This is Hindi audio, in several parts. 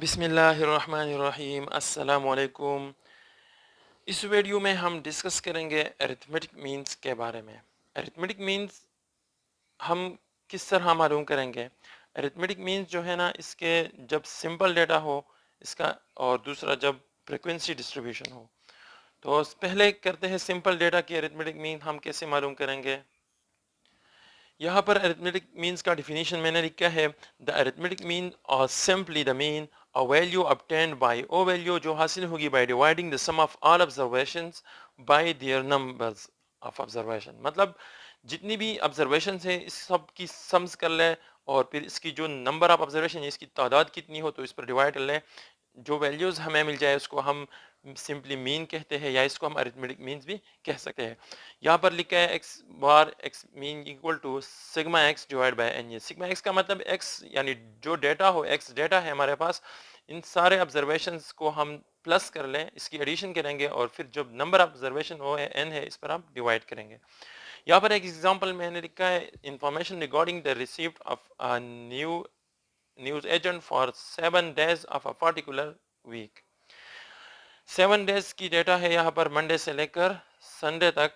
बिस्मिल्लाहिर्रहमानिर्रहीम अस्सलामुअलैकुम। इस वीडियो में हम डिस्कस करेंगे अरिथमेटिक मीन्स के बारे में। अरिथमेटिक मीन्स हम किस तरह मालूम करेंगे। अरिथमेटिक मीन्स जो है ना, इसके जब सिंपल डेटा हो इसका, और दूसरा जब फ्रीक्वेंसी डिस्ट्रीब्यूशन हो। तो पहले करते हैं सिंपल डेटा की अरिथमेटिक मीन हम कैसे मालूम करेंगे। यहाँ पर अरिथमेटिक मीन्स का डिफिनीशन मैंने लिखा है, द अरिथमेटिक मीन और simply the mean a value obtained by, ओ वैल्यू जो हासिल होगी by dividing the sum of all observations by their numbers of observation. मतलब जितनी भी ऑब्जर्वेशन है इस सब की सम्स कर ले, और फिर इसकी जो नंबर ऑफ ऑब्जर्वेशन है इसकी तादाद कितनी हो तो इस पर डिवाइड कर ले। जो वैल्यूज हमें मिल जाए उसको हम सिंपली मीन कहते हैं, या इसको हम अरिथमेटिक मीन्स भी कह सकते हैं। यहाँ पर लिखा है x bar x mean equal to sigma x divide by N. ये सिग्मा एक्स का मतलब एक्स यानी जो डेटा हो, एक्स डेटा है हमारे पास, इन सारे ऑब्जर्वेशंस को हम प्लस कर लें, इसकी एडिशन करेंगे, और फिर जो नंबर ऑफ ऑब्जर्वेशन हो है एन है, इस पर हम डिवाइड करेंगे। यहाँ पर एक एग्जांपल मैंने लिखा है, information regarding the received of a news agent for 7 days of a particular week. 7 days की डेटा है यहाँ पर, मंडे से लेकर संडे तक,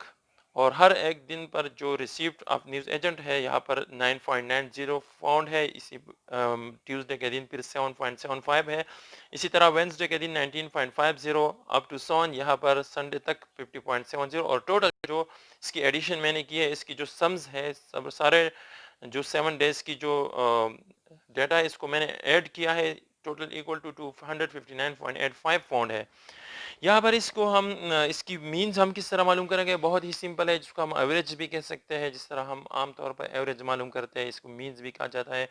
और हर एक दिन पर जो रिसीव्ड ऑफ न्यूज़ एजेंट है यहाँ पर 9.90 पाउंड है। इसी ट्यूसडे के दिन फिर 7.75 है। इसी तरह वेंसडे के दिन 19.50 अप टू सॉन, यहाँ पर संडे तक 50.70। और टोटल जो इसकी एडिशन मैंने की है, इसकी जो सम्स है सब सारे जो 7 days की जो डेटा है इसको मैंने ऐड किया है, टोटल इक्वल टू 259.85 पाउंड है। यहाँ पर इसको हम इसकी मीन्स हम किस तरह मालूम करेंगे, बहुत ही सिंपल है, जिसको हम एवरेज भी कह सकते हैं। जिस तरह हम आमतौर पर एवरेज मालूम करते हैं, इसको मीन्स भी कहा जाता है।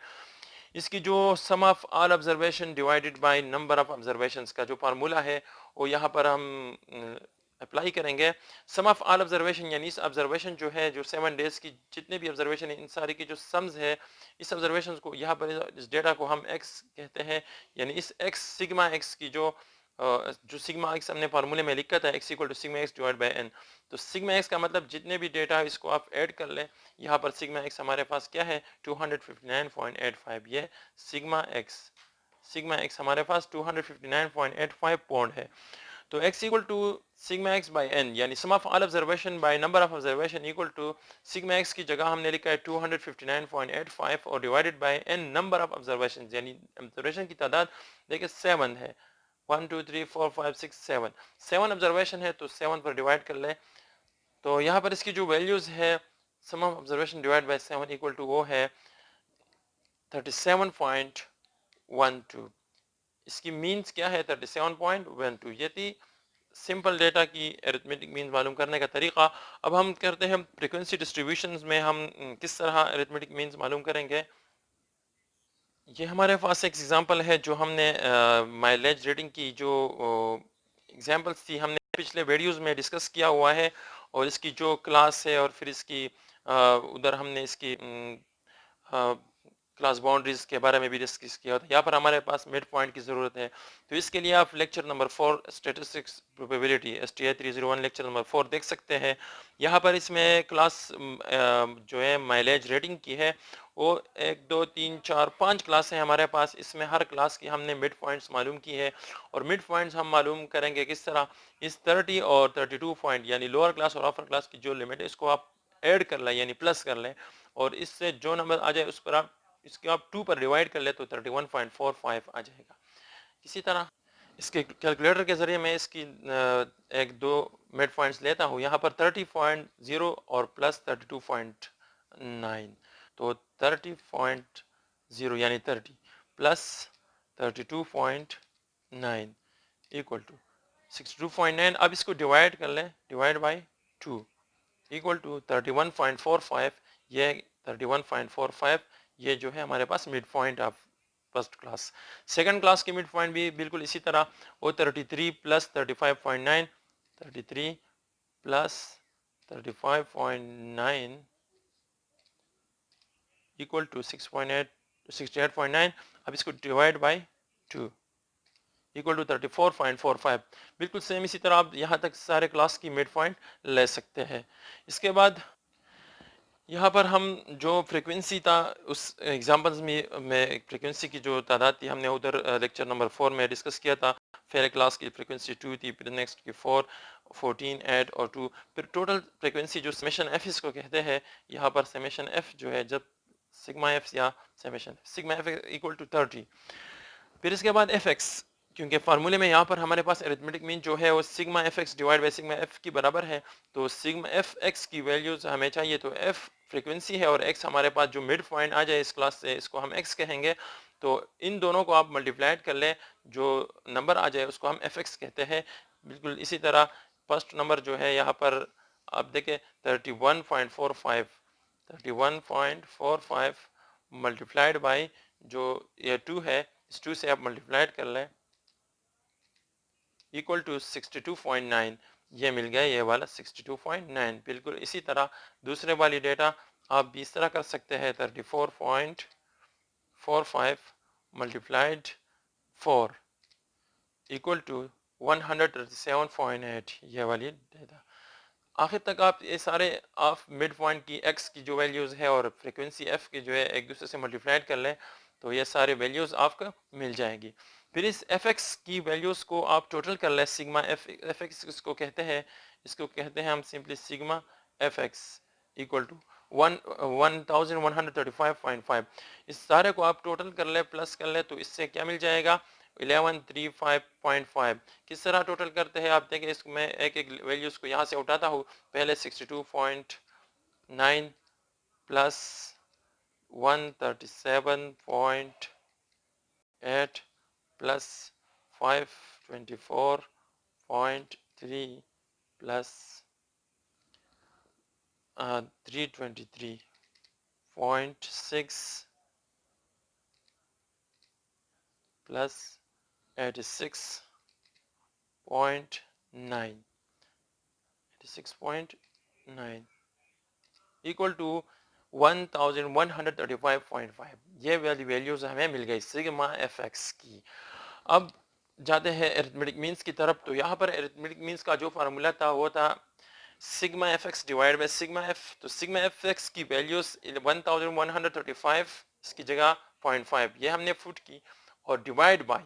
इसकी जो sum of all observation divided by number of observations का जो फार्मूला है वो यहाँ पर हम अप्लाई करेंगे। सम ऑफ ऑल ऑब्जर्वेशन यानी इस ऑब्जर्वेशन जो है, जो 7 days की जितने भी ऑब्जर्वेशन है, इन सारी की जो सम्स है, इस ऑब्जर्वेशन को यहाँ पर इस डेटा को हम एक्स कहते हैं। यानी इस एक्स सिग्मा एक्स की जो सिग्मा एक्स हमने फार्मूले में लिखा था, x equal to sigma x divide by N. तो सिग्मा एक्स का मतलब जितने भी डेटा है इसको आप ऐड कर लें। यहाँ पर सिग्मा एक्स हमारे पास क्या है, 259.85। ये सिग्मा एक्स हमारे पास 259.85 पॉइंट है। तो x equal to sigma x by n, यानी sum of all observation by number of observation equal to sigma x की जगह हमने लिखा है 259.85 और divided by n number of observation, यानी ऑब्जर्वेशन की तादाद देखिए 7 है। 1 2 3 4 5 6 7 ऑब्जर्वेशन है, तो 7 पर डिवाइड कर ले। तो यहाँ पर इसकी जो वैल्यूज है, sum of observation divide by 7 equal to वो है 37.12। इसकी मीन्स क्या है, 37.12। ये थी सिंपल डेटा की अरिथमेटिक मीन्स मालूम करने का तरीका। अब हम करते हैं फ्रीक्वेंसी डिस्ट्रीब्यूशंस में हम किस तरह अरिथमेटिक मीन्स मालूम करेंगे। ये हमारे पास एक एग्जांपल है जो हमने माइलेज रेटिंग की जो एग्जांपल्स थी, हमने पिछले वीडियोस में डिस्कस किया हुआ है, और इसकी जो क्लास है और फिर इसकी उधर हमने इसकी क्लास बाउंड्रीज के बारे में भी डिस्कस किया था। यहाँ पर हमारे पास मिड पॉइंट की ज़रूरत है, तो इसके लिए आप lecture number 4 statistics probability STA301 lecture number 4 देख सकते हैं। यहाँ पर इसमें क्लास जो है माइलेज रेटिंग की है, वो 1 2 3 4 5 क्लास है हमारे पास। इसमें हर क्लास की हमने मिड पॉइंट्स मालूम की है, और मिड पॉइंट्स हम मालूम करेंगे किस तरह, इस 30 और 32 पॉइंट यानी लोअर क्लास और अपर क्लास की जो लिमिट है इसको आप ऐड कर लें यानी प्लस कर लें, और इससे जो नंबर आ जाए उस पर आप इसके आप 2 पर डिवाइड कर ले तो 31.45 आ जाएगा। इसी तरह इसके कैलकुलेटर के जरिए मैं इसकी एक दो मिड पॉइंट्स लेता हूँ। यहाँ पर 30.0 और प्लस 32.9, तो 30.0 यानी 30 प्लस 32.9 इक्वल टू 62.9। अब इसको डिवाइड कर लें, डिवाइड बाई 2 इक्वल टू 31.45। ये 31.45 ये जो है हमारे पास mid point of first class. Second class की मिड पॉइंट भी बिल्कुल इसी तरह, वो 33 प्लस 35.9, 33 प्लस 35.9 इक्वल टू 6.8 68.9। अब इसको डिवाइड बाय 2 इक्वल टू 34.45। बिल्कुल सेम इसी तरह आप यहाँ तक सारे क्लास की मिड पॉइंट ले सकते हैं। इसके बाद यहाँ पर हम जो फ्रीक्वेंसी था उस एग्जांपल्स में एक फ्रीक्वेंसी की जो तादाद थी हमने उधर लेक्चर नंबर 4 में डिस्कस किया था। पहले क्लास की फ्रीक्वेंसी 2 थी, फिर नेक्स्ट की 4, 14, 8 और 2, फिर टोटल फ्रीक्वेंसी जो समेशन एफ इसको कहते हैं। यहाँ पर समेशन एफ जो है जब सिग्मा एफ या summation sigma F equal to 30, फिर इसके बाद एफ एक्स, क्योंकि फार्मूले में यहाँ पर हमारे पास अरिथमेटिक मीन जो है वो sigma F x divide by sigma F की बराबर है। तो सिग्मा एफ एक्स की वैल्यूज हमें चाहिए, तो एफ फ्रीक्वेंसी है और एक्स हमारे पास जो मिड पॉइंट आ जाए इस क्लास से इसको हम एक्स कहेंगे। तो इन दोनों को आप मल्टीप्लाइड कर लें, जो नंबर आ जाए उसको हम एफ एक्स कहते हैं। बिल्कुल इसी तरह फर्स्ट नंबर जो है यहाँ पर आप देखें 31.45, 31.45 मल्टीप्लाइड बाई जो ये 2 है, इस 2 से आप मल्टीप्लाइड कर लें इक्वल टू 62.9, ये मिल गया ये वाला 62.9। बिल्कुल इसी तरह दूसरे वाली डेटा आप भी इस तरह कर सकते हैं 34.45 मल्टीप्लाइड 4 इक्वल टू 137.8, ये वाली डेटा। आखिर तक आप ये सारे आप मिड पॉइंट की एक्स की जो वैल्यूज़ है और फ्रीक्वेंसी एफ की जो है एक दूसरे से मल्टीप्लाइड कर लें तो ये सारे वैल्यूज़ आपको मिल जाएगी। फिर इस एफ एक्स की वैल्यूज़ को आप टोटल कर लें, सिग्मा एफ एक्स इसको कहते हैं, हम simply sigma F X equal to 1135.5। इस सारे को आप टोटल कर ले प्लस कर ले तो इससे क्या मिल जाएगा 1135.5। किस तरह टोटल करते हैं आप देखें, इसको मैं एक एक वैल्यूज को यहाँ से उठाता हूँ। पहले 62.9 plus 137.8 plus 524.3 plus 323.6 plus 86.9 equal to 1135.5। ये वाली वैल्यूज हमें मिल गई सिग्मा एफ एक्स की। अब जाते हैं अरिथमेटिक मीन्स की तरफ। तो यहाँ पर अरिथमेटिक मीन्स का जो फार्मूला था वो था sigma F x divide by sigma F. तो सिग्मा एफ एक्स की वैल्यूज 1135, इसकी जगह 0.5 ये हमने फुट की, और डिवाइड बाई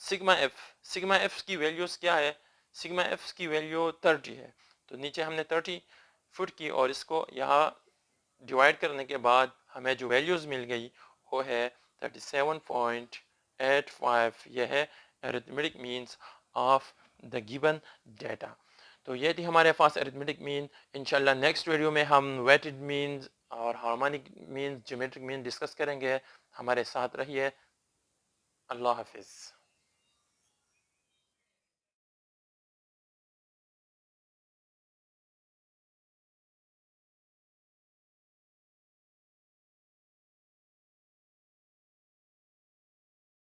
सिग्मा एफ की वैल्यूज क्या है, सिग्मा एफ की वैल्यू 30 है। तो नीचे हमने 30 फुट की और इसको यहाँ डिवाइड करने के बाद हमें जो वैल्यूज मिल गई वो है 37.85। यह है arithmetic means of the given data. तो ये थी हमारे पास अरिथमेटिक मीन। इंशाल्लाह नेक्स्ट वीडियो में हम वेटेड मीन्स और harmonic means, geometric mean discuss करेंगे। हमारे साथ रहिए। अल्लाह हाफिज़।